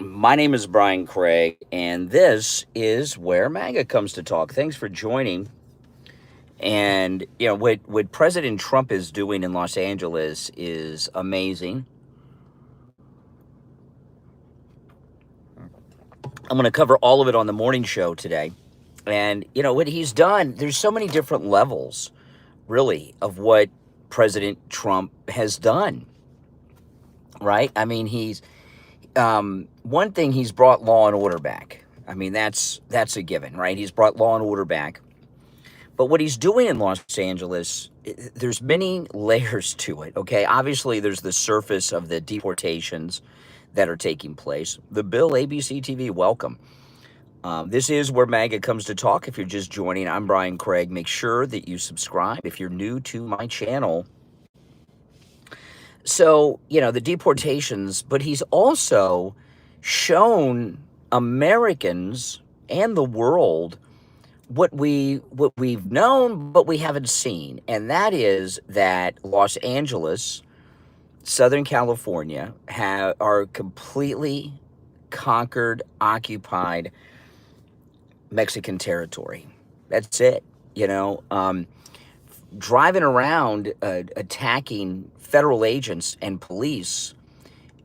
My name is Brian Craig, and this is where MAGA comes to talk. Thanks for joining. And what President Trump is doing in Los Angeles is amazing. I'm going to cover all of it on the morning show today. And what he's done, there's so many different levels, really, of what President Trump has done. Right? I mean, he's one thing, he's brought law and order back. I mean, that's a given, right? He's brought law and order back. But what he's doing in Los Angeles, there's many layers to it, okay? Obviously, there's the surface of the deportations that are taking place. The bill, ABC TV, welcome. This is where MAGA comes to talk. If you're just joining, I'm Brian Craig. Make sure that you subscribe if you're new to my channel. So, the deportations, but he's also shown Americans and the world what we've known, but we haven't seen. And that is that Los Angeles, Southern California, are completely conquered, occupied Mexican territory. That's it. Driving around, attacking federal agents and police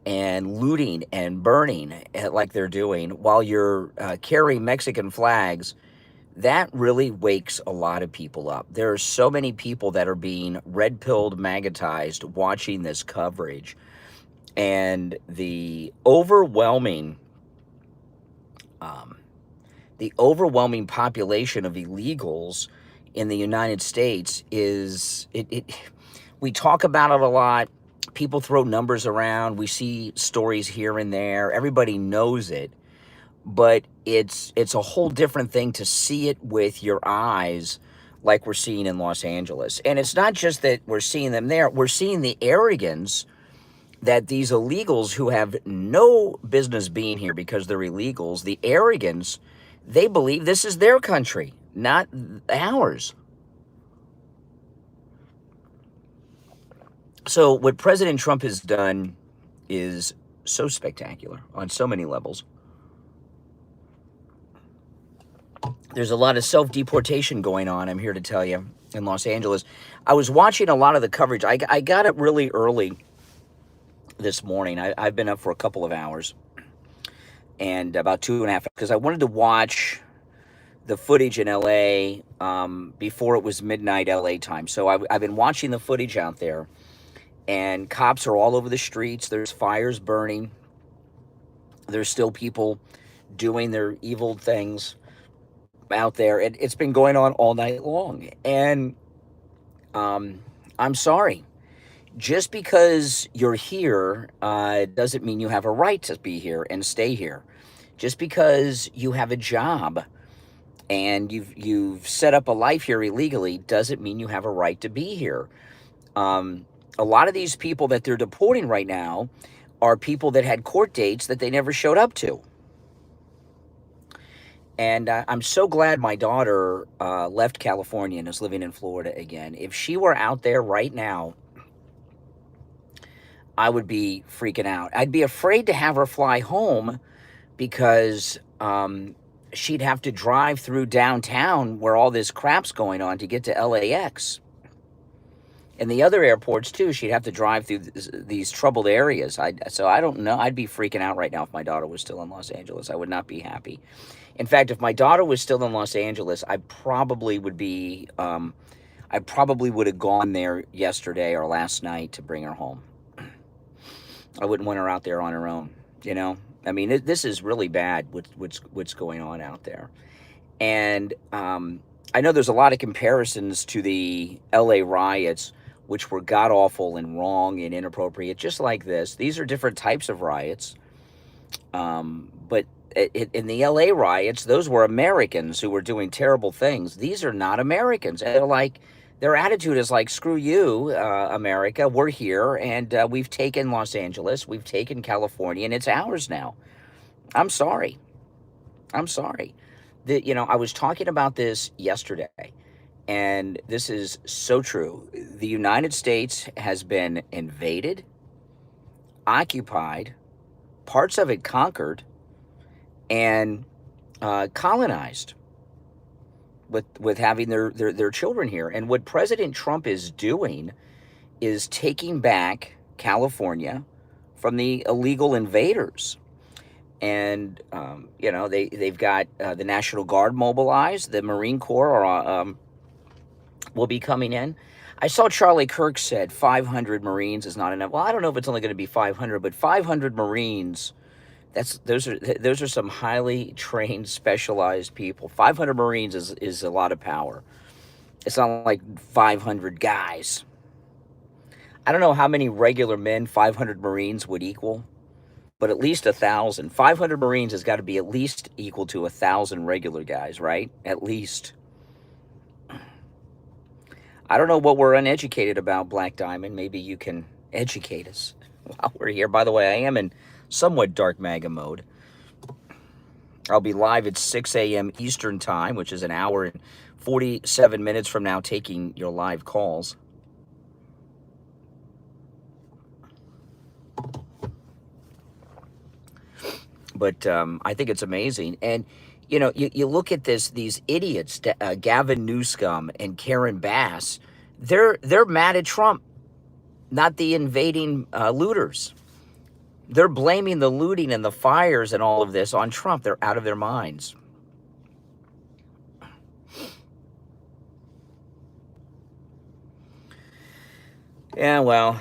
and looting and burning like they're doing while you're carrying Mexican flags, that really wakes a lot of people up. There are so many people that are being red-pilled, magnetized, watching this coverage. And the overwhelming population of illegals in the United States is, we talk about it a lot. People throw numbers around. We see stories here and there. Everybody knows it. But it's a whole different thing to see it with your eyes like we're seeing in Los Angeles. And it's not just that we're seeing them there. We're seeing the arrogance that these illegals who have no business being here because they're illegals, the arrogance, they believe this is their country, not ours. So what President Trump has done is so spectacular on so many levels. There's a lot of self-deportation going on, I'm here to tell you, in Los Angeles. I was watching a lot of the coverage. I got it really early this morning. I've been up for a couple of hours, and about 2.5, because I wanted to watch the footage in LA before it was midnight LA time. So I've been watching the footage out there, and cops are all over the streets. There's fires burning. There's still people doing their evil things out there. It's been going on all night long. And I'm sorry. Just because you're here doesn't mean you have a right to be here and stay here. Just because you have a job and you've set up a life here illegally doesn't mean you have a right to be here. A lot of these people that they're deporting right now are people that had court dates that they never showed up to. And I'm so glad my daughter left California and is living in Florida again. If she were out there right now, I would be freaking out. I'd be afraid to have her fly home because she'd have to drive through downtown where all this crap's going on to get to LAX. And the other airports, too, she'd have to drive through these troubled areas. So I don't know. I'd be freaking out right now if my daughter was still in Los Angeles. I would not be happy. In fact, if my daughter was still in Los Angeles, I probably would be, I probably would have gone there yesterday or last night to bring her home. I wouldn't want her out there on her own, I mean, this is really bad, what's going on out there. And I know there's a lot of comparisons to the LA riots, which were god-awful and wrong and inappropriate, just like this. These are different types of riots. But in the LA riots, those were Americans who were doing terrible things. These are not Americans. And their attitude is like, screw you, America, we're here, and we've taken Los Angeles, we've taken California, and it's ours now. I'm sorry. I was talking about this yesterday, and this is so true. The United States has been invaded, occupied, parts of it conquered and colonized with having their children here. And what President Trump is doing is taking back California from the illegal invaders. And, you know, they've got the National Guard mobilized. The Marine Corps will be coming in. I saw Charlie Kirk said 500 Marines is not enough. Well, I don't know if it's only going to be 500, but 500 Marines, those are some highly trained, specialized people. 500 Marines is a lot of power. It's not like 500 guys. I don't know how many regular men 500 Marines would equal, but at least 1,000. 500 Marines has got to be at least equal to 1,000 regular guys, right? At least. I don't know what we're uneducated about, Black Diamond. Maybe you can educate us while we're here. By the way, I am in somewhat dark MAGA mode. I'll be live at 6 a.m. Eastern Time, which is an hour and 47 minutes from now, taking your live calls. But I think it's amazing. And, you know, you look at these idiots, Gavin Newsom and Karen Bass, they're mad at Trump, not the invading looters. They're blaming the looting and the fires and all of this on Trump. They're out of their minds. Yeah, well,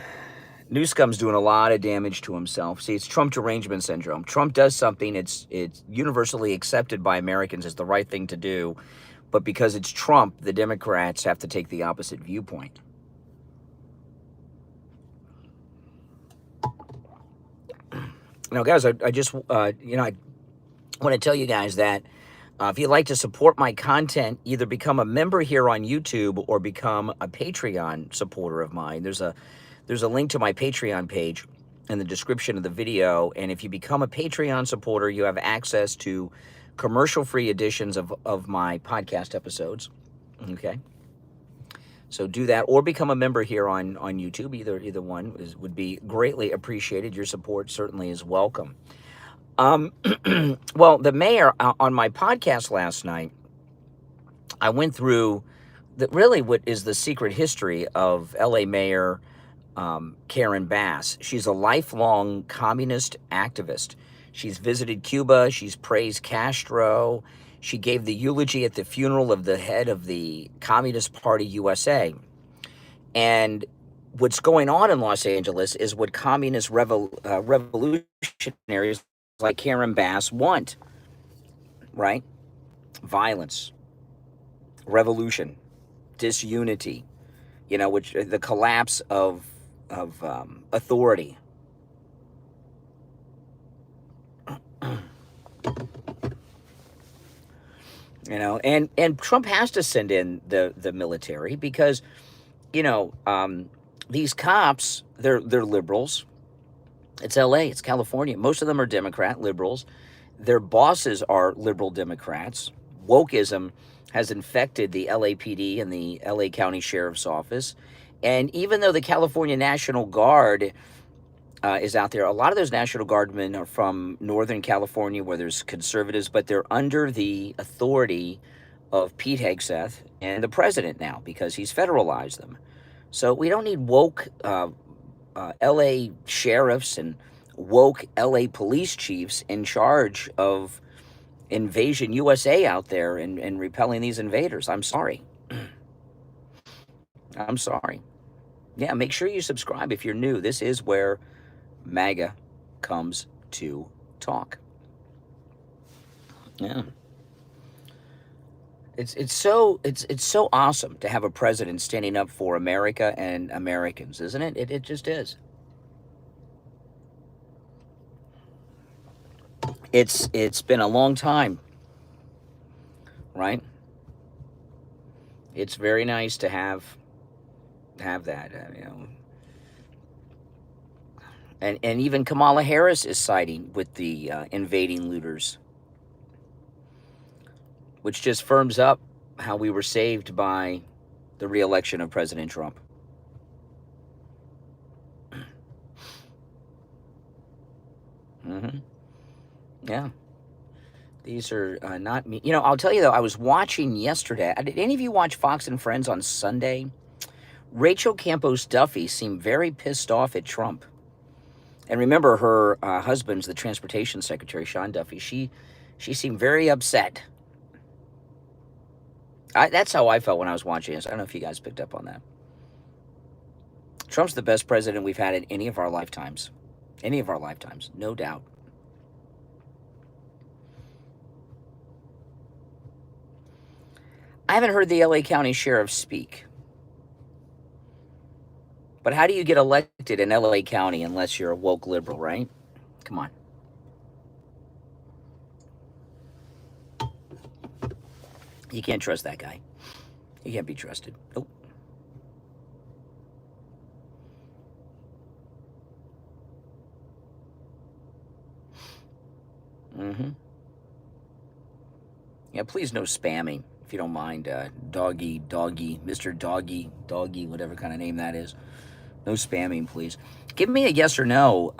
Newsom's doing a lot of damage to himself. See, it's Trump derangement syndrome. Trump does something, it's universally accepted by Americans as the right thing to do, but because it's Trump, the Democrats have to take the opposite viewpoint. Now, guys, I just, you know, I want to tell you guys that if you'd like to support my content, either become a member here on YouTube or become a Patreon supporter of mine. There's a link to my Patreon page in the description of the video. And if you become a Patreon supporter, you have access to commercial-free editions of my podcast episodes. Okay. So do that, or become a member here on YouTube. Either one would be greatly appreciated. Your support certainly is welcome. Well, the mayor on my podcast last night, I went through really what is the secret history of LA Mayor Karen Bass. She's a lifelong communist activist. She's visited Cuba. She's praised Castro. She gave the eulogy at the funeral of the head of the Communist Party USA. And what's going on in Los Angeles is what communist revolutionaries like Karen Bass want, right? Violence, revolution, disunity, you know, which the collapse of authority. You know, and Trump has to send in the military because, you know, these cops, they're liberals. It's LA, it's California. Most of them are Democrat liberals. Their bosses are liberal Democrats. Wokeism has infected the LAPD and the LA County Sheriff's Office. And even though the California National Guard is out there, a lot of those National Guardmen are from Northern California where there's conservatives, but they're under the authority of Pete Hegseth and the president now because he's federalized them. So we don't need woke LA sheriffs and woke LA police chiefs in charge of Invasion USA out there and repelling these invaders. I'm sorry. I'm sorry. Yeah, make sure you subscribe if you're new. This is where MAGA comes to talk. Yeah. It's so awesome to have a president standing up for America and Americans, isn't it? It just is. It's been a long time, right? It's very nice to have that, you know. And even Kamala Harris is siding with the invading looters, which just firms up how we were saved by the re-election of President Trump. Mm-hmm. Yeah. These are not me. I'll tell you, though, I was watching yesterday. Did any of you watch Fox and Friends on Sunday? Rachel Campos Duffy seemed very pissed off at Trump. And remember, her husband's the transportation secretary, Sean Duffy. She seemed very upset. That's how I felt when I was watching this. I don't know if you guys picked up on that. Trump's the best president we've had in any of our lifetimes. Any of our lifetimes, no doubt. I haven't heard the LA County Sheriff speak. But how do you get elected in LA County unless you're a woke liberal, right? Come on. You can't trust that guy. He can't be trusted. Nope. Mm-hmm. Yeah, please no spamming, if you don't mind. Doggy, Mr. Doggy, whatever kind of name that is. No spamming, please. Give me a yes or no.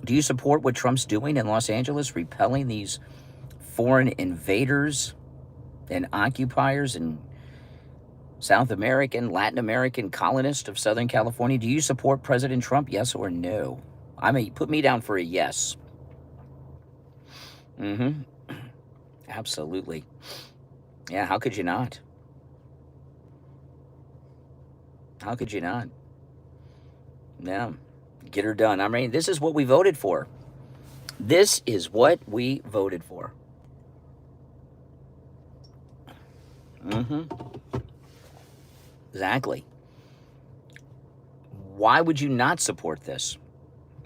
Do you support what Trump's doing in Los Angeles, repelling these foreign invaders and occupiers and South American, Latin American colonists of Southern California? Do you support President Trump, yes or no? Put me down for a yes. Mm-hmm. Absolutely. Yeah, how could you not? How could you not? Yeah, get her done. This is what we voted for. This is what we voted for. Mm-hmm. Exactly. Why would you not support this?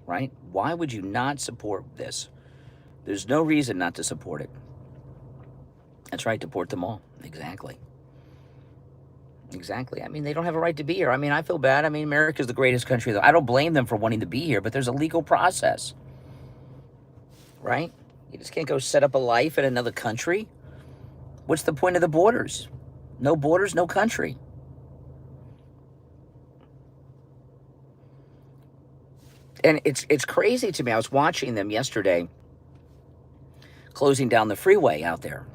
Right? Why would you not support this? There's no reason not to support it. That's right, deport them all. Exactly. Exactly. They don't have a right to be here. I feel bad. America's the greatest country, though. I don't blame them for wanting to be here, but there's a legal process. Right? You just can't go set up a life in another country. What's the point of the borders? No borders, no country. And it's crazy to me. I was watching them yesterday closing down the freeway out there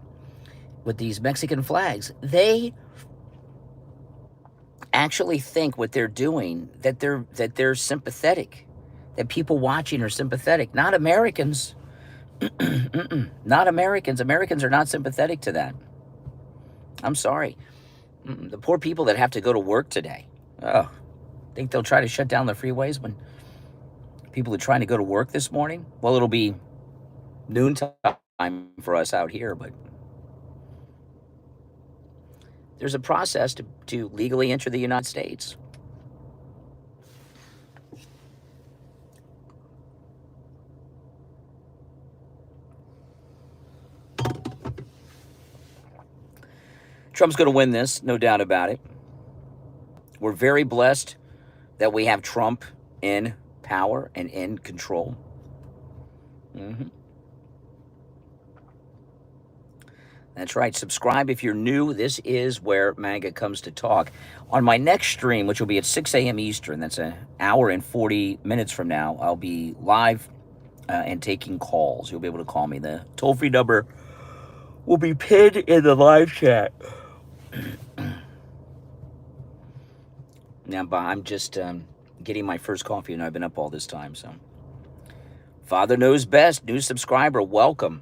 with these Mexican flags. They actually think what they're doing, that they're sympathetic, that people watching are sympathetic. Not Americans. Not Americans. Americans are not sympathetic to that. I'm sorry. The poor people that have to go to work today. Oh, think they'll try to shut down the freeways when people are trying to go to work this morning? Well, it'll be noontime for us out here, but there's a process to legally enter the United States. Trump's going to win this, no doubt about it. We're very blessed that we have Trump in power and in control. Mm-hmm. That's right. Subscribe if you're new. This is where MAGA comes to talk. On my next stream, which will be at 6 a.m. Eastern, that's an hour and 40 minutes from now, I'll be live and taking calls. You'll be able to call me. The toll-free number will be pinned in the live chat. Now, I'm just getting my first coffee, and I've been up all this time. So, Father knows best. New subscriber, welcome.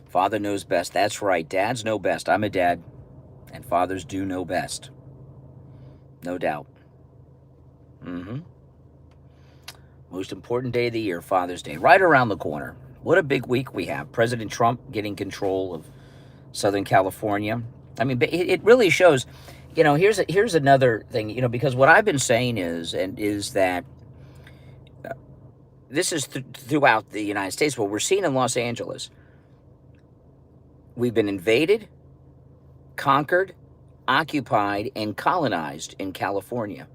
Father knows best. That's right. Dads know best. I'm a dad, and fathers do know best. No doubt. Mm-hmm. Most important day of the year, Father's Day, right around the corner. What a big week we have. President Trump getting control of Southern California. It really shows. Here's another thing. Because what I've been saying is that this is throughout the United States. What we're seeing in Los Angeles. We've been invaded, conquered, occupied, and colonized in California.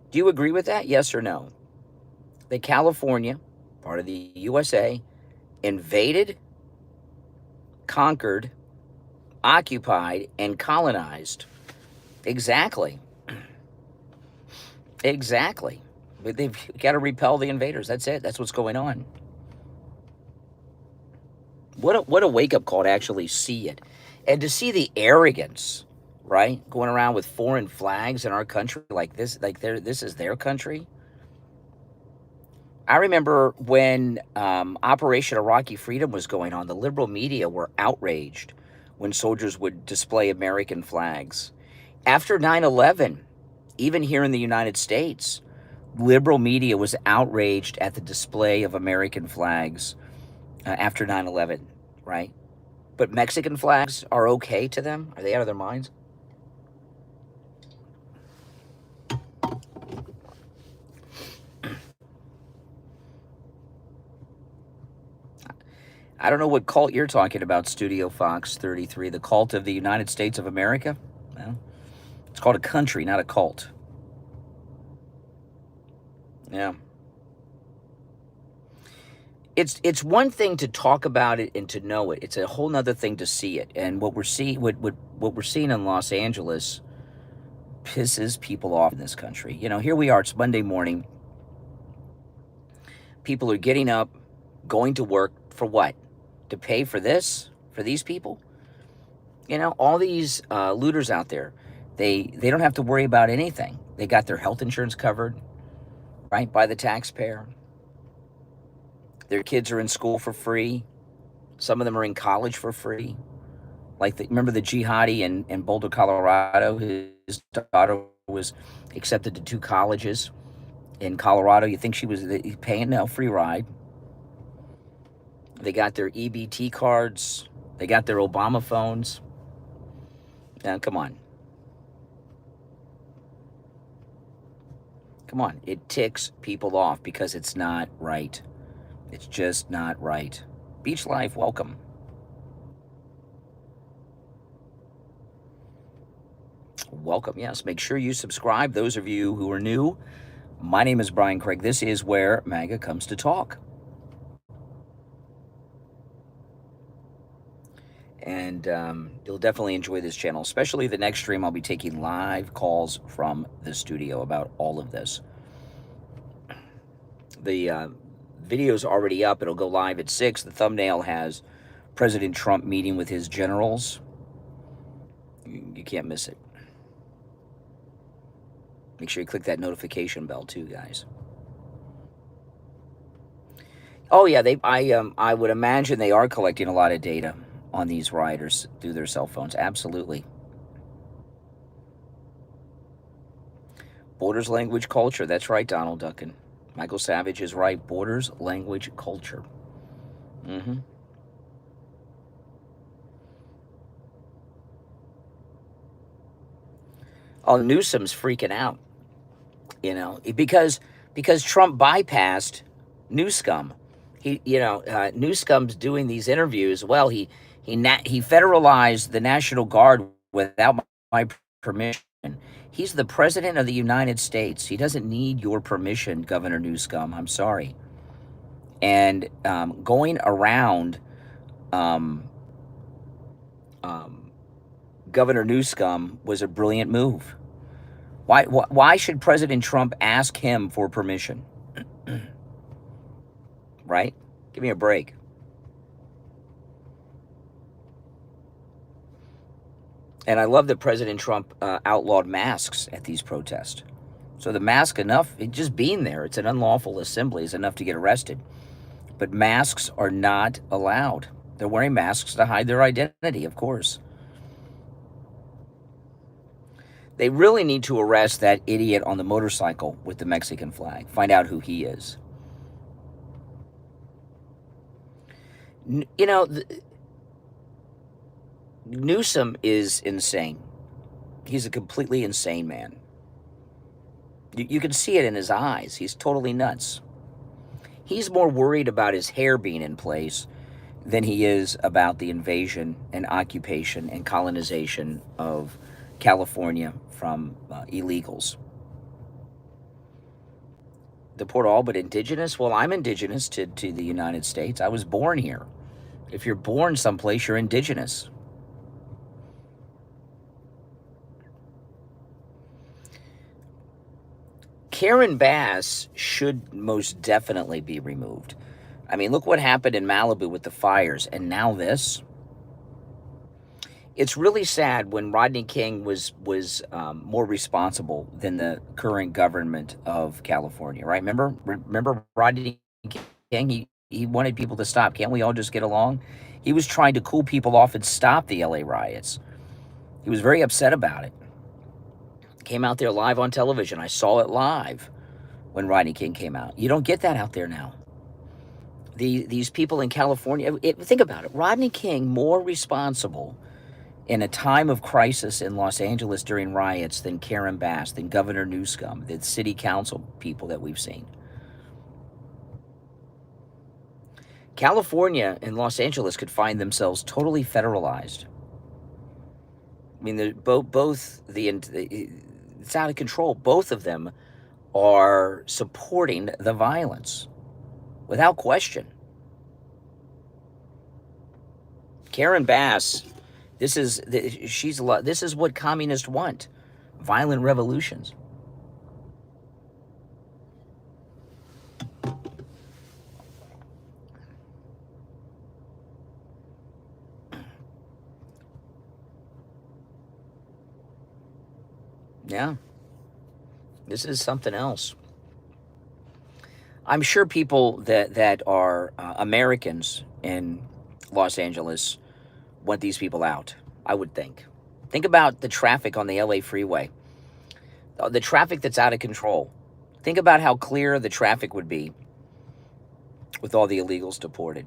Do you agree with that? Yes or no? That California, part of the USA, invaded, conquered, occupied, and colonized. Exactly. Exactly. But they've got to repel the invaders. That's it. That's what's going on. What a wake-up call to actually see it. And to see the arrogance, right? Going around with foreign flags in our country like this, like this is their country. I remember when Operation Iraqi Freedom was going on, the liberal media were outraged when soldiers would display American flags. After 9/11, even here in the United States, liberal media was outraged at the display of American flags after 9/11, right? But Mexican flags are okay to them? Are they out of their minds? I don't know what cult you're talking about, Studio Fox 33. The cult of the United States of America? Well, it's called a country, not a cult. Yeah. It's one thing to talk about it and to know it. It's a whole nother thing to see it. And what we're seeing what we're seeing in Los Angeles pisses people off in this country. You know, here we are, it's Monday morning. People are getting up, going to work for what? To pay for this? For these people? You know, all these looters out there, they don't have to worry about anything. They got their health insurance covered, right, by the taxpayer. Their kids are in school for free. Some of them are in college for free. Like, remember the jihadi in Boulder, Colorado? His daughter was accepted to 2 colleges in Colorado. You think she was paying? No, free ride. They got their EBT cards. They got their Obama phones. Now, come on. Come on. It ticks people off because it's not right. It's just not right. Beach Life, welcome. Welcome, yes. Make sure you subscribe. Those of you who are new, my name is Brian Craig. This is where MAGA comes to talk. And you'll definitely enjoy this channel, especially the next stream. I'll be taking live calls from the studio about all of this. The video's already up. It'll go live at 6. The thumbnail has President Trump meeting with his generals. You can't miss it. Make sure you click that notification bell too, guys. Oh yeah, I would imagine they are collecting a lot of data on these riders through their cell phones. Absolutely. Borders, language, culture. That's right, Donald Duncan. Michael Savage is right. Borders, language, culture. Mm-hmm. Oh, Newsom's freaking out, you know, because Trump bypassed Newscom. Newscom's doing these interviews. Well, he federalized the National Guard without my permission. He's the president of the United States. He doesn't need your permission, Governor Newsom. I'm sorry. And going around Governor Newsom was a brilliant move. Why should President Trump ask him for permission? Right? Give me a break. And I love that President Trump outlawed masks at these protests. So the mask enough, just being there, it's an unlawful assembly, is enough to get arrested. But masks are not allowed. They're wearing masks to hide their identity, of course. They really need to arrest that idiot on the motorcycle with the Mexican flag. Find out who he is. You know, Newsom is insane. He's a completely insane man. You can see it in his eyes. He's totally nuts. He's more worried about his hair being in place than he is about the invasion and occupation and colonization of California from illegals. Deport all but indigenous? Well, I'm indigenous to the United States. I was born here. If you're born someplace, you're indigenous. Karen Bass should most definitely be removed. I mean, look what happened in Malibu with the fires, and now this. It's really sad when Rodney King was more responsible than the current government of California, right? Remember Rodney King? He wanted people to stop. Can't we all just get along? He was trying to cool people off and stop the LA riots. He was very upset about it. Came out there live on television. I saw it live when Rodney King came out. You don't get that out there now. These people in California, think about it. Rodney King more responsible in a time of crisis in Los Angeles during riots than Karen Bass, than Governor Newsom, the city council people that we've seen. California and Los Angeles could find themselves totally federalized. I mean, it's out of control. Both of them are supporting the violence, without question. Karen Bass, this is what communists want: violent revolutions. Yeah, this is something else. I'm sure people that are Americans in Los Angeles want these people out, I would think. Think about the traffic on the LA freeway, the traffic that's out of control. Think about how clear the traffic would be with all the illegals deported.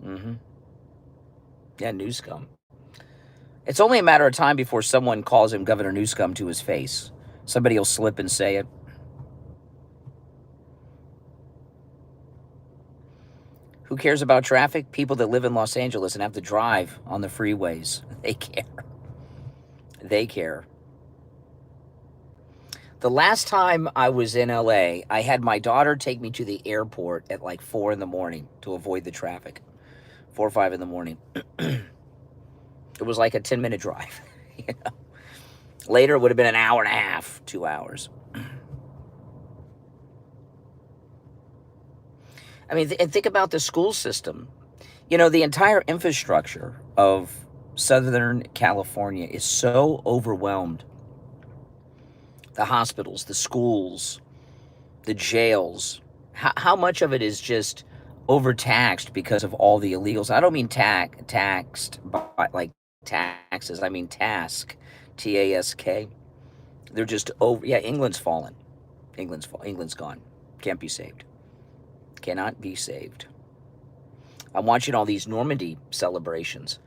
Mm-hmm. Yeah, Newscom. It's only a matter of time before someone calls him Governor Newscom to his face. Somebody will slip and say it. Who cares about traffic? People that live in Los Angeles and have to drive on the freeways. They care. They care. The last time I was in LA, I had my daughter take me to the airport at like 4 in the morning to avoid the traffic. 4 or 5 in the morning. It was like a 10-minute drive. You know? Later, it would have been an hour and a half, 2 hours. I mean, and think about the school system. You know, the entire infrastructure of Southern California is so overwhelmed. The hospitals, the schools, the jails. How much of it is just overtaxed because of all the illegals? I don't mean taxed by like taxes. I mean task, T-A-S-K. They're just over. Yeah, England's fallen. England's gone. Can't be saved. Cannot be saved. I'm watching all these Normandy celebrations.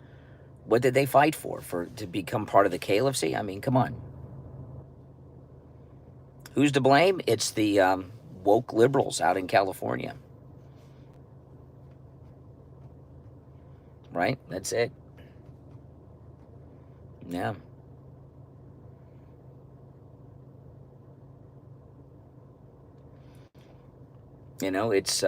What did they fight for? To become part of the caliphy? I mean, come on. Who's to blame? It's the woke liberals out in California. Right? That's it. Yeah. You know, it's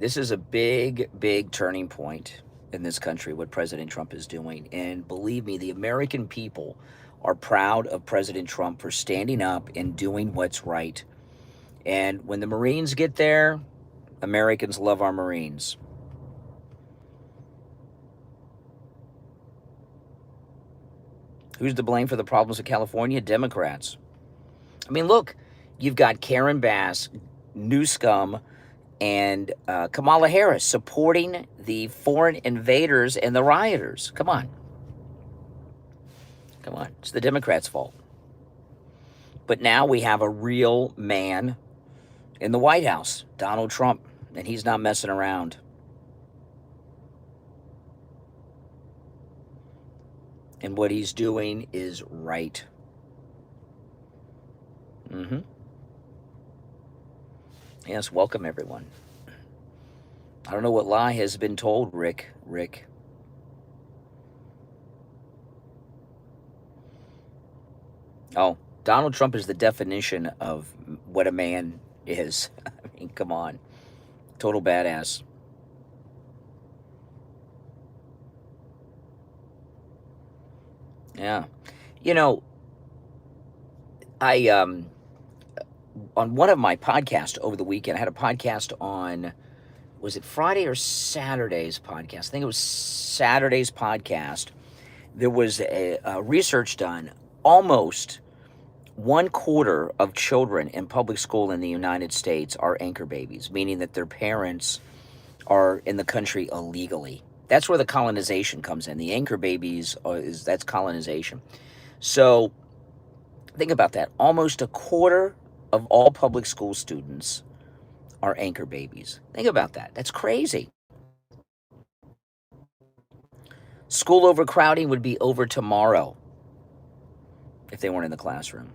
this is a big turning point in this country, what President Trump is doing. And believe me, the American people are proud of President Trump for standing up and doing what's right. And when the Marines get there, Americans love our Marines. Who's to blame for the problems of California? Democrats. I mean, look, you've got Karen Bass, Newscom, and Kamala Harris supporting the foreign invaders and the rioters. Come on. Come on. It's the Democrats' fault. But now we have a real man in the White House, Donald Trump, and he's not messing around. And what he's doing is right. Mm-hmm. Yes, welcome everyone. I don't know what lie has been told, Rick. Oh, Donald Trump is the definition of what a man is. I mean, come on. Total badass. Yeah. You know, I on one of my podcasts over the weekend, I had a podcast on, was it Friday or Saturday's podcast? I think it was Saturday's podcast. There was a research done. Almost 1/4 of children in public school in the United States are anchor babies, meaning that their parents are in the country illegally. That's where the colonization comes in. The anchor babies that's colonization. So think about that. Almost 1/4 of all public school students are anchor babies. Think about that. That's crazy. School overcrowding would be over tomorrow if they weren't in the classroom.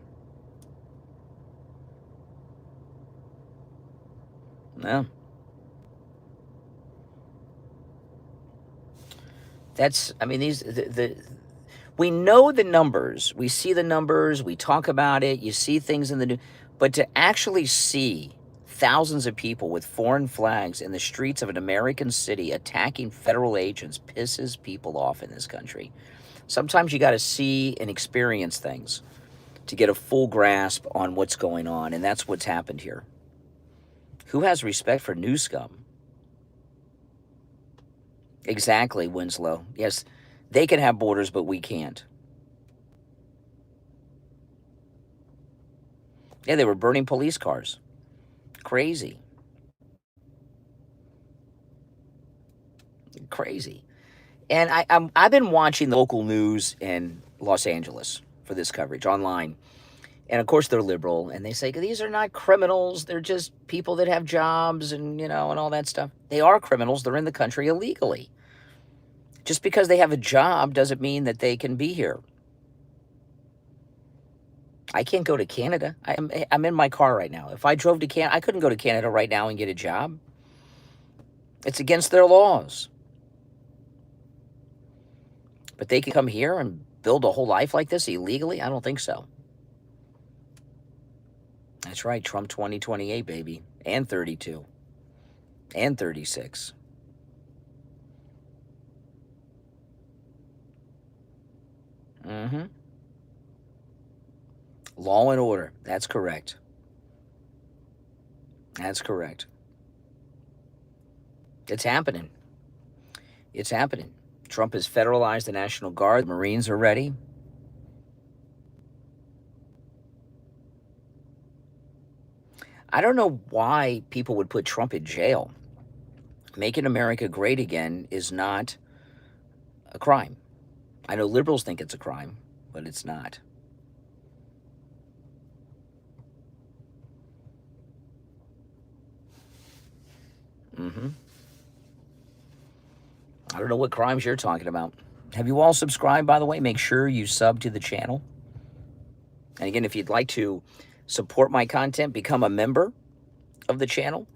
No. That's, I mean, we know the numbers. We see the numbers. We talk about it. You see things in the news. But to actually see thousands of people with foreign flags in the streets of an American city attacking federal agents pisses people off in this country. Sometimes you got to see and experience things to get a full grasp on what's going on. And that's what's happened here. Who has respect for news scum? Exactly, Winslow. Yes, they can have borders, but we can't. Yeah, they were burning police cars. Crazy. Crazy. And I've been watching the local news in Los Angeles for this coverage online. And of course they're liberal and they say these are not criminals, they're just people that have jobs and and all that stuff. They are criminals, they're in the country illegally. Just because they have a job doesn't mean that they can be here. I can't go to Canada. I'm in my car right now. If I drove to Canada, I couldn't go to Canada right now and get a job. It's against their laws. But they can come here and build a whole life like this illegally? I don't think so. That's right, Trump 2028, baby. And 32. And 36. Mm-hmm. Law and order. That's correct. That's correct. It's happening. It's happening. Trump has federalized the National Guard. The Marines are ready. I don't know why people would put Trump in jail. Making America great again is not a crime. I know liberals think it's a crime, but it's not. Mm-hmm. I don't know what crimes you're talking about. Have you all subscribed, by the way? Make sure you sub to the channel. And again, if you'd like to support my content, become a member of the channel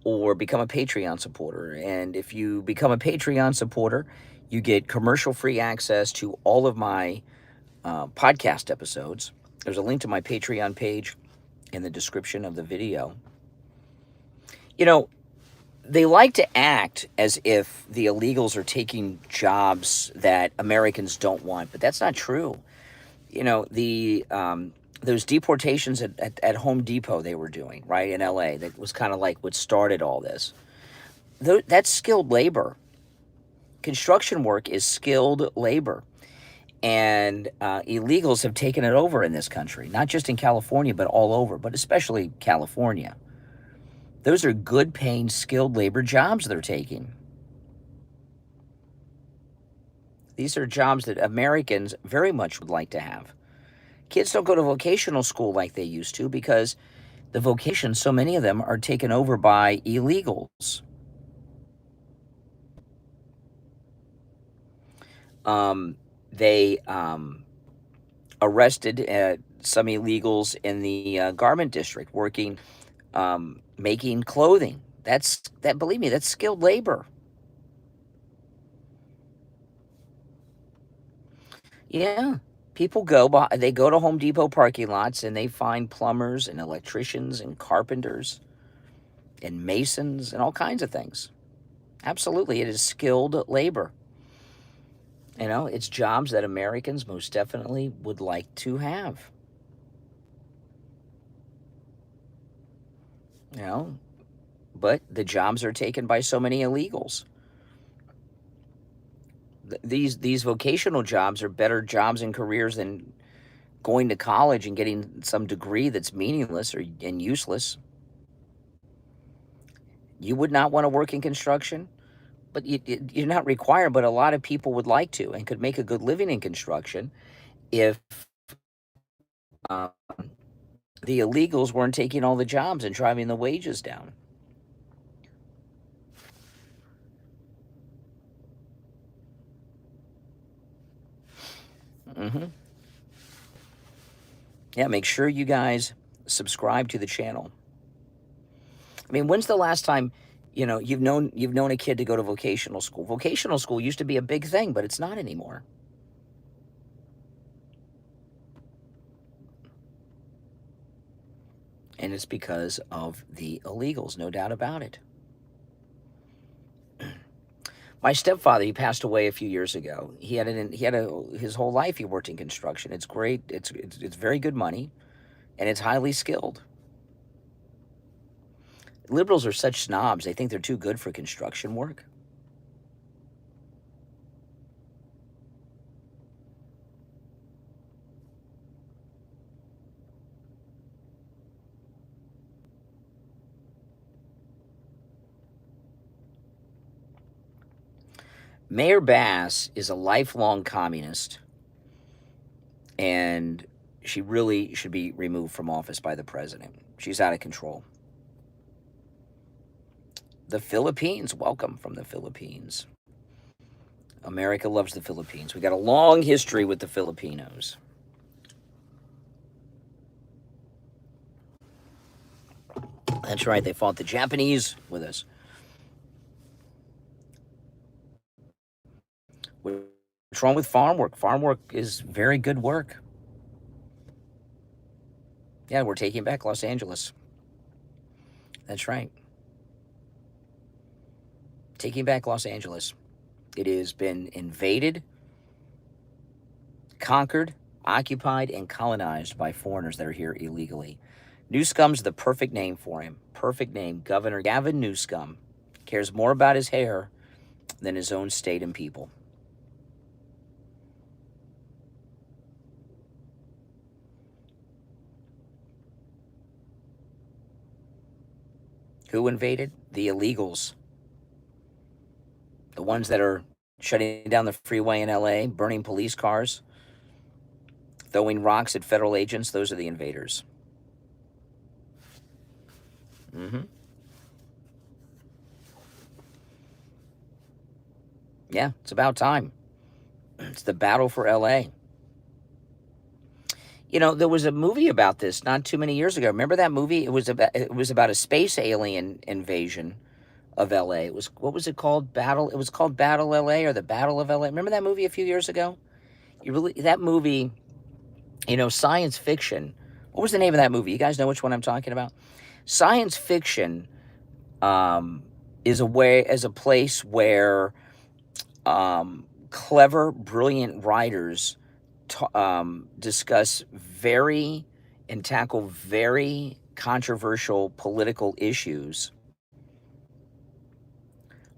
or become a Patreon supporter. And if you become a Patreon supporter, you get commercial-free access to all of my podcast episodes. There's a link to my Patreon page in the description of the video. They like to act as if the illegals are taking jobs that Americans don't want, but that's not true. Those deportations at Home Depot they were doing, right, in LA, that was kind of like what started all this. That's skilled labor. Construction work is skilled labor. And illegals have taken it over in this country, not just in California, but all over, but especially California. Those are good paying, skilled labor jobs they're taking. These are jobs that Americans very much would like to have. Kids don't go to vocational school like they used to because the vocations, so many of them are taken over by illegals. They arrested some illegals in the garment district working, making clothing. Believe me, that's skilled labor. Yeah. People they go to Home Depot parking lots and they find plumbers and electricians and carpenters and masons and all kinds of things. Absolutely, it is skilled labor. You know, it's jobs that Americans most definitely would like to have. You know, but the jobs are taken by so many illegals. These vocational jobs are better jobs and careers than going to college and getting some degree that's meaningless or and useless. You would not want to work in construction, but you're not required. But a lot of people would like to and could make a good living in construction if um, the illegals weren't taking all the jobs and driving the wages down. hmm Yeah, make sure you guys subscribe to the channel. I mean, when's the last time, you've known a kid to go to vocational school? Vocational school used to be a big thing, but it's not anymore. And it's because of the illegals, no doubt about it. My stepfather, he passed away a few years ago. His whole life he worked in construction. It's great. It's very good money, and it's highly skilled. Liberals are such snobs. They think they're too good for construction work. Mayor Bass is a lifelong communist, and she really should be removed from office by the president. She's out of control. The Philippines, welcome from the Philippines. America loves the Philippines. We got a long history with the Filipinos. That's right, they fought the Japanese with us. What's wrong with farm work? Farm work is very good work. Yeah, we're taking back Los Angeles. That's right. Taking back Los Angeles. It has been invaded, conquered, occupied, and colonized by foreigners that are here illegally. Newscom's the perfect name for him. Perfect name. Governor Gavin Newsom cares more about his hair than his own state and people. Who invaded? The illegals. The ones that are shutting down the freeway in LA, burning police cars, throwing rocks at federal agents. Those are the invaders. Mm-hmm. Yeah, it's about time. It's the battle for LA. There was a movie about this not too many years ago. Remember that movie? It was about a space alien invasion of LA. What was it called? Battle. It was called Battle LA or the Battle of LA. Remember that movie a few years ago? That movie, science fiction. What was the name of that movie? You guys know which one I'm talking about? Science fiction is a place where clever, brilliant writers discuss and tackle very controversial political issues,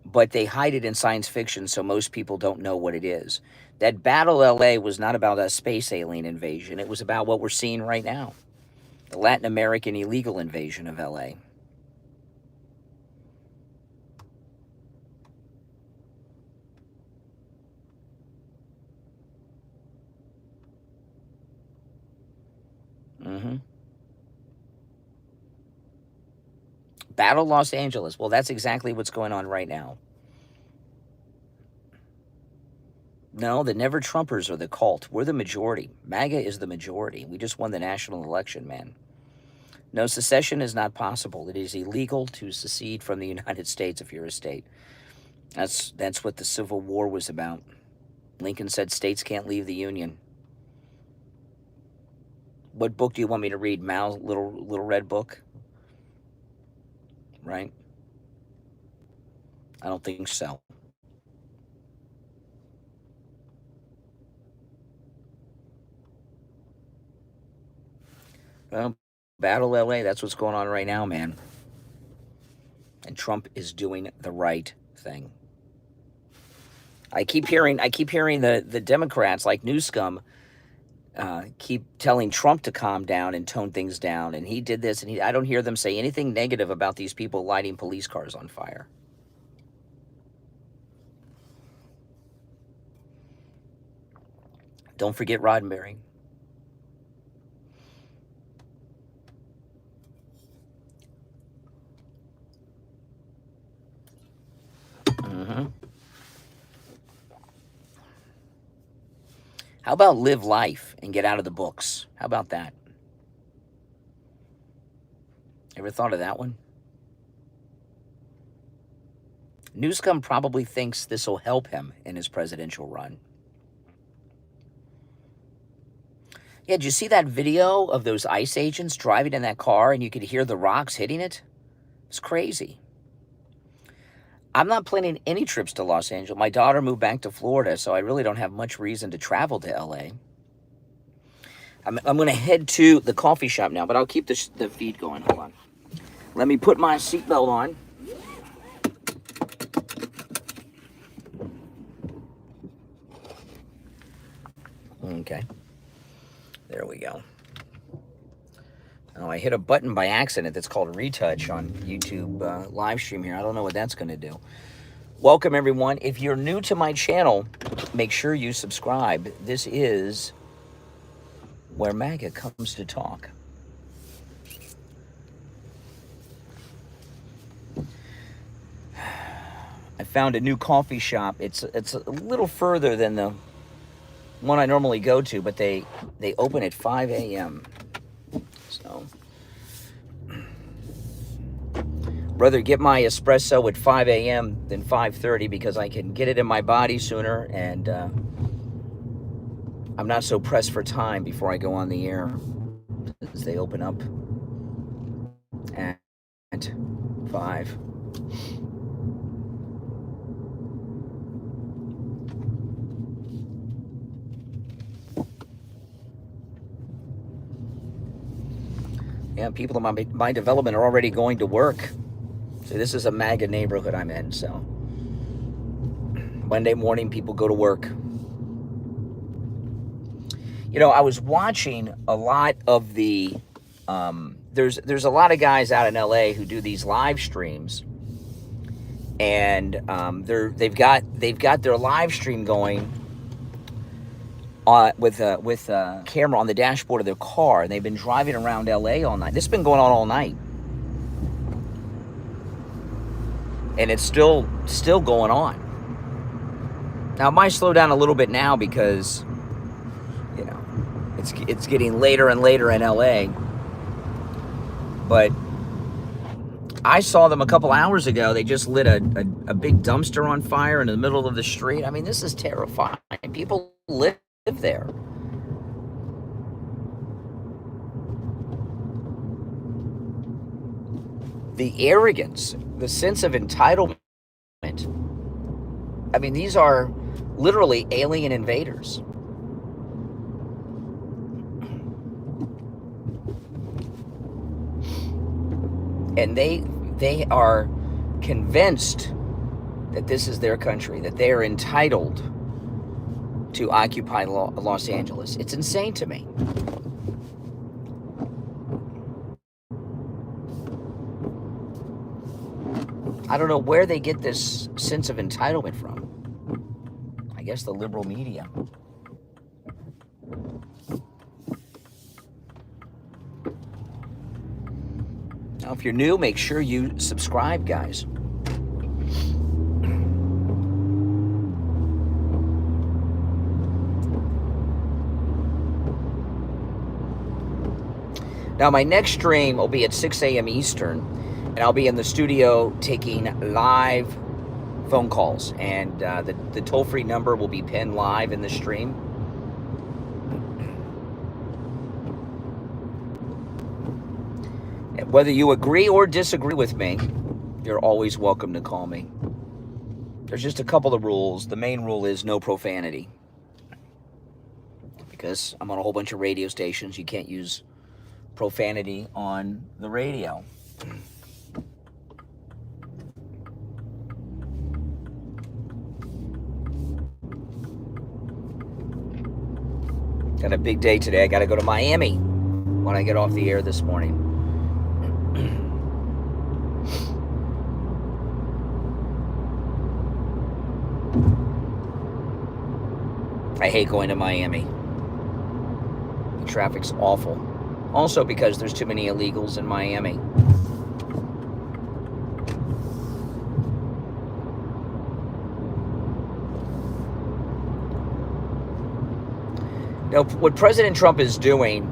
but they hide it in science fiction so most people don't know what it is. That Battle LA was not about a space alien invasion. It was about what we're seeing right now, the Latin American illegal invasion of LA. Mm-hmm. Battle Los Angeles. Well, that's exactly what's going on right now. No, the Never Trumpers are the cult. We're the majority. MAGA is the majority. We just won the national election, man. No, secession is not possible. It is illegal to secede from the United States if you're a state. That's what the Civil War was about. Lincoln said states can't leave the Union. What book do you want me to read? Mao's little red book? Right? I don't think so. Well, battle LA, that's what's going on right now, man. And Trump is doing the right thing. I keep hearing the Democrats like Newscomb keep telling Trump to calm down and tone things down, and he did this, and I don't hear them say anything negative about these people lighting police cars on fire. Don't forget Roddenberry. How about live life and get out of the books? How about that? Ever thought of that one? Newscomb probably thinks this will help him in his presidential run. Yeah, did you see that video of those ICE agents driving in that car and you could hear the rocks hitting it? It's crazy. I'm not planning any trips to Los Angeles. My daughter moved back to Florida, so I really don't have much reason to travel to LA. I'm going to head to the coffee shop now, but I'll keep the feed going. Hold on. Let me put my seatbelt on. Okay. There we go. Oh, I hit a button by accident that's called retouch on YouTube live stream here. I don't know what that's going to do. Welcome, everyone. If you're new to my channel, make sure you subscribe. This is where MAGA comes to talk. I found a new coffee shop. It's a little further than the one I normally go to, but they open at 5 a.m. So, rather get my espresso at 5 a.m. than 5:30 because I can get it in my body sooner, and I'm not so pressed for time before I go on the air, as they open up at 5. Yeah, people in my development are already going to work. So this is a MAGA neighborhood I'm in, so Monday morning people go to work. You know, I was watching a lot of the there's a lot of guys out in LA who do these live streams, and they've got their live stream going with a camera on the dashboard of their car, and they've been driving around LA all night. This has been going on all night, and it's still going on. Now it might slow down a little bit now because, you know, it's getting later and later in LA. But I saw them a couple hours ago. They just lit a big dumpster on fire in the middle of the street. I mean, this is terrifying. People live there. The arrogance, the sense of entitlement. I mean, these are literally alien invaders. And they are convinced that this is their country, that they are entitled to occupy Los Angeles. It's insane to me. I don't know where they get this sense of entitlement from. I guess the liberal media. Now, if you're new, make sure you subscribe, guys. Now, my next stream will be at 6 a.m. Eastern, and I'll be in the studio taking live phone calls, and the toll-free number will be pinned live in the stream. And whether you agree or disagree with me, you're always welcome to call me. There's just a couple of rules. The main rule is no profanity, because I'm on a whole bunch of radio stations. You can't use profanity on the radio. Got a big day today. I got to go to Miami when I get off the air this morning. I hate going to Miami. The traffic's awful. Also because there's too many illegals in Miami. Now, what President Trump is doing,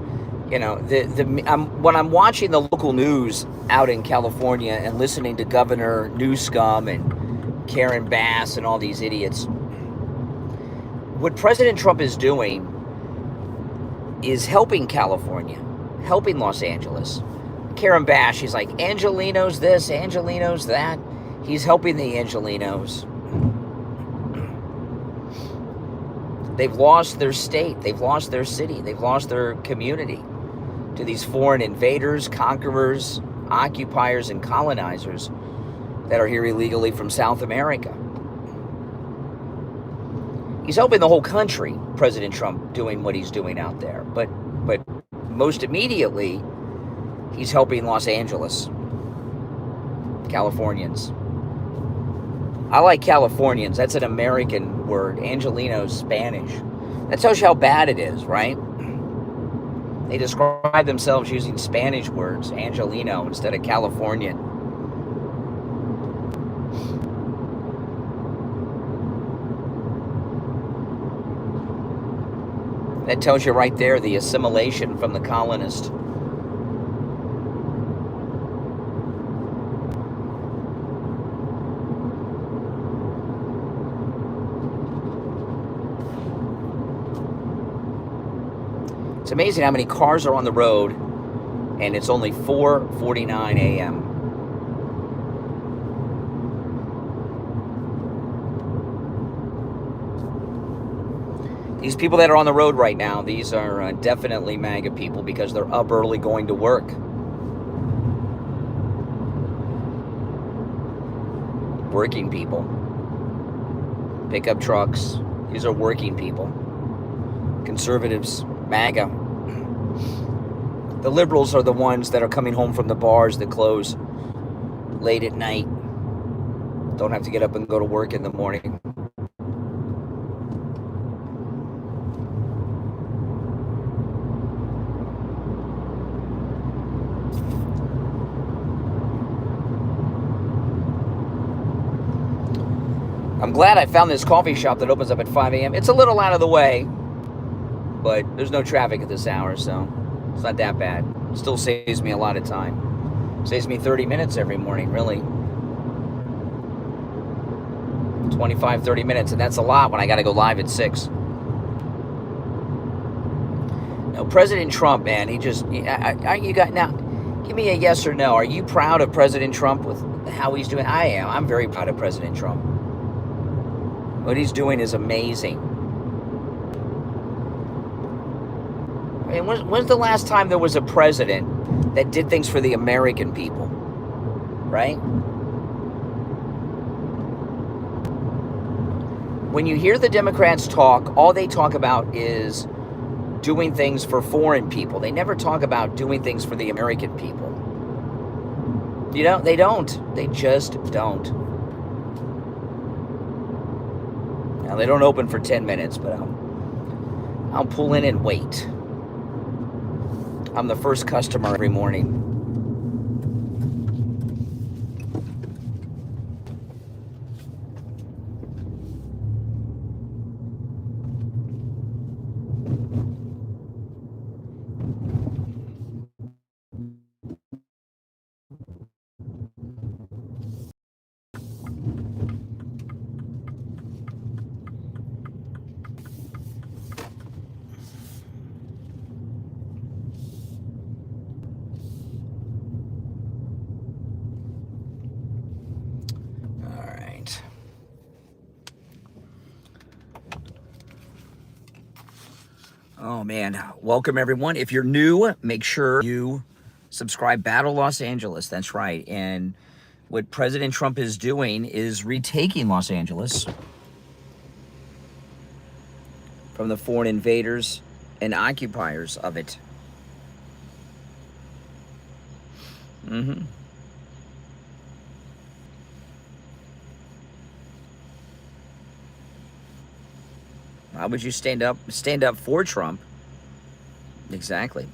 you know, when I'm watching the local news out in California and listening to Governor Newsom and Karen Bass and all these idiots, what President Trump is doing is helping California, helping Los Angeles. Karen Bass, she's like, Angelenos this, Angelenos that. He's helping the Angelenos. They've lost their state. They've lost their city. They've lost their community to these foreign invaders, conquerors, occupiers, and colonizers that are here illegally from South America. He's helping the whole country, President Trump, doing what he's doing out there. But most immediately, he's helping Los Angeles, Californians. I like Californians. That's an American word. Angelino's Spanish. That tells you how bad it is, right? They describe themselves using Spanish words, Angelino, instead of Californian. That tells you right there the assimilation from the colonist. It's amazing how many cars are on the road, and it's only 4:49 a.m. These people that are on the road right now, these are definitely MAGA people because they're up early going to work. Working people. Pickup trucks. These are working people. Conservatives, MAGA. The liberals are the ones that are coming home from the bars that close late at night. Don't have to get up and go to work in the morning. I'm glad I found this coffee shop that opens up at 5 a.m. It's a little out of the way, but there's no traffic at this hour, so it's not that bad. Still saves me a lot of time. Saves me 30 minutes every morning, really. 25, 30 minutes, and that's a lot when I got to go live at 6. Now, President Trump, man, he just... now, give me a yes or no. Are you proud of President Trump with how he's doing? I am. I'm very proud of President Trump. What he's doing is amazing. I mean, when's the last time there was a president that did things for the American people? Right? When you hear the Democrats talk, all they talk about is doing things for foreign people. They never talk about doing things for the American people. You know, they don't. They just don't. Now, they don't open for 10 minutes, but I'll pull in and wait. I'm the first customer every morning. Oh, man. Welcome, everyone. If you're new, make sure you subscribe. Battle Los Angeles. That's right. And what President Trump is doing is retaking Los Angeles from the foreign invaders and occupiers of it. Mm-hmm. Why would you stand up for Trump? Exactly.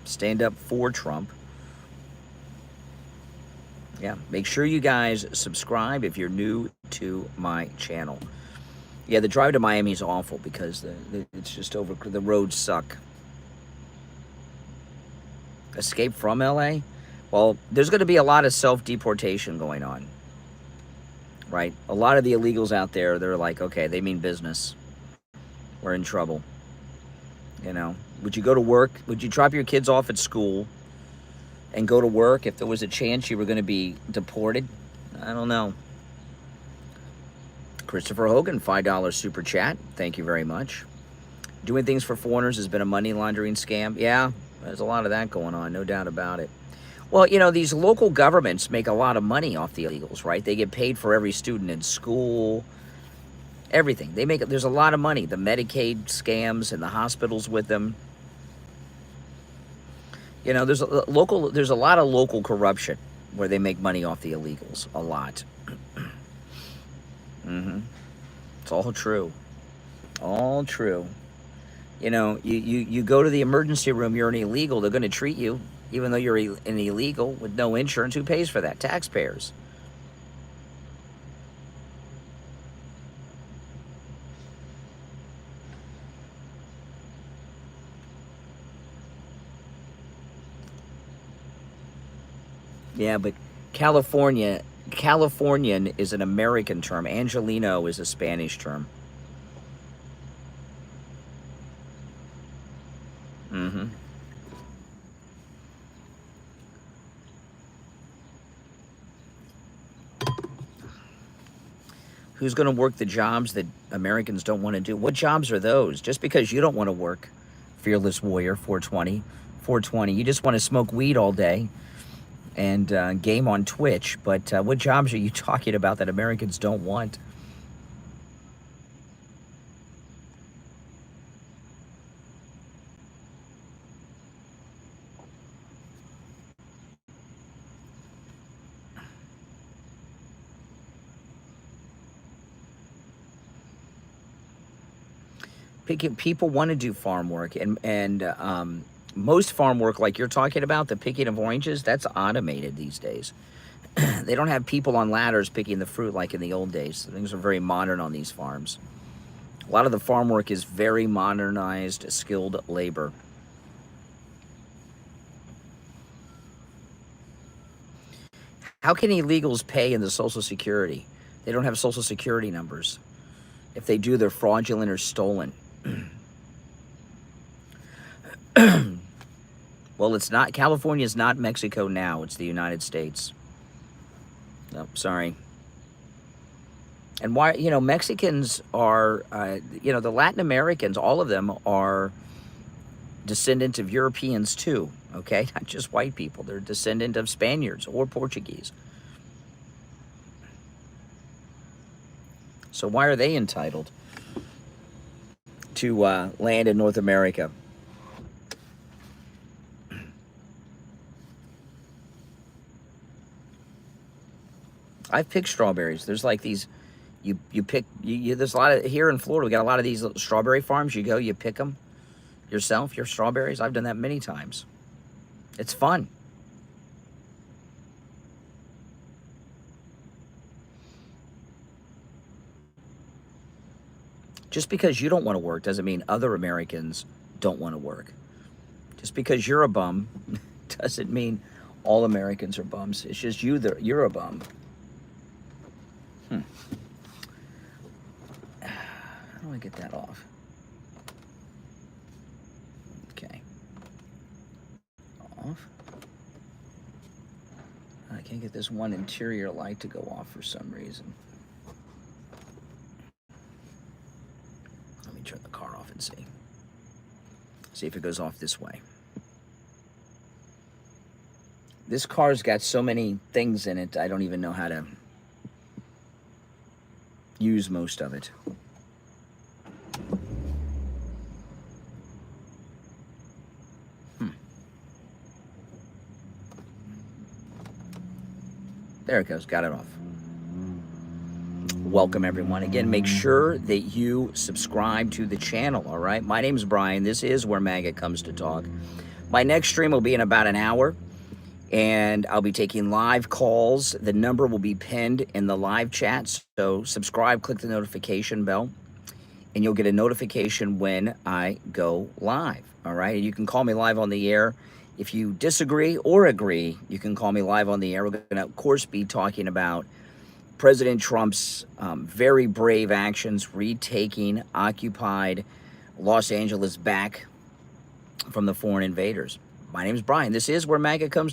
Stand up for Trump. Yeah, make sure you guys subscribe if you're new to my channel. Yeah, the drive to Miami is awful because it's just over. The roads suck. Escape from LA? Well, there's going to be a lot of self-deportation going on, right? A lot of the illegals out there, they're like, okay, they mean business. We're in trouble. You know, would you go to work? Would you drop your kids off at school and go to work if there was a chance you were going to be deported? I don't know. Christopher Hogan, $5 super chat. Thank you very much. Doing things for foreigners has been a money laundering scam. Yeah, there's a lot of that going on, no doubt about it. Well, you know, these local governments make a lot of money off the illegals, right? They get paid for every student in school, everything. There's a lot of money. The Medicaid scams and the hospitals with them. You know, there's a lot of local corruption where they make money off the illegals. A lot. Mm-hmm. It's all true. All true. You know, you go to the emergency room, you're an illegal, they're going to treat you, even though you're an illegal with no insurance. Who pays for that? Taxpayers. Yeah, but Californian is an American term. Angelino is a Spanish term. Mm-hmm. Who's going to work the jobs that Americans don't want to do? What jobs are those? Just because you don't want to work, Fearless Warrior 420, you just want to smoke weed all day and game on Twitch. But what jobs are you talking about that Americans don't want? People want to do farm work, and most farm work, like you're talking about, the picking of oranges, that's automated these days. They don't have people on ladders picking the fruit like in the old days. Things are very modern on these farms. A lot of the farm work is very modernized, skilled labor. How can illegals pay in the Social Security? They don't have Social Security numbers. If they do, they're fraudulent or stolen. Well, it's not. California is not Mexico now. It's the United States. No, sorry. And why, you know, Mexicans are, you know, the Latin Americans, all of them are descendants of Europeans too, okay? Not just white people. They're descendant of Spaniards or Portuguese. So why are they entitled to land in North America? I've picked strawberries. There's like these, you pick, there's a lot of, here in Florida, we got a lot of these strawberry farms. You go, you pick them yourself, your strawberries. I've done that many times. It's fun. Just because you don't want to work doesn't mean other Americans don't want to work. Just because you're a bum doesn't mean all Americans are bums. It's just you're a bum. How do I get that off? Okay. Off. I can't get this one interior light to go off for some reason. Let me turn the car off and see. See if it goes off this way. This car's got so many things in it, I don't even know how to use most of it. There it goes, got it off. Welcome everyone. Again, make sure that you subscribe to the channel, all right? My name's Brian. This is where MAGA comes to talk. My next stream will be in about an hour, and I'll be taking live calls. The number will be pinned in the live chat, so subscribe, click the notification bell, and you'll get a notification when I go live, all right? And you can call me live on the air. If you disagree or agree, you can call me live on the air. We're going to, of course, be talking about President Trump's very brave actions, retaking occupied Los Angeles back from the foreign invaders. My name is Brian. This is where MAGA comes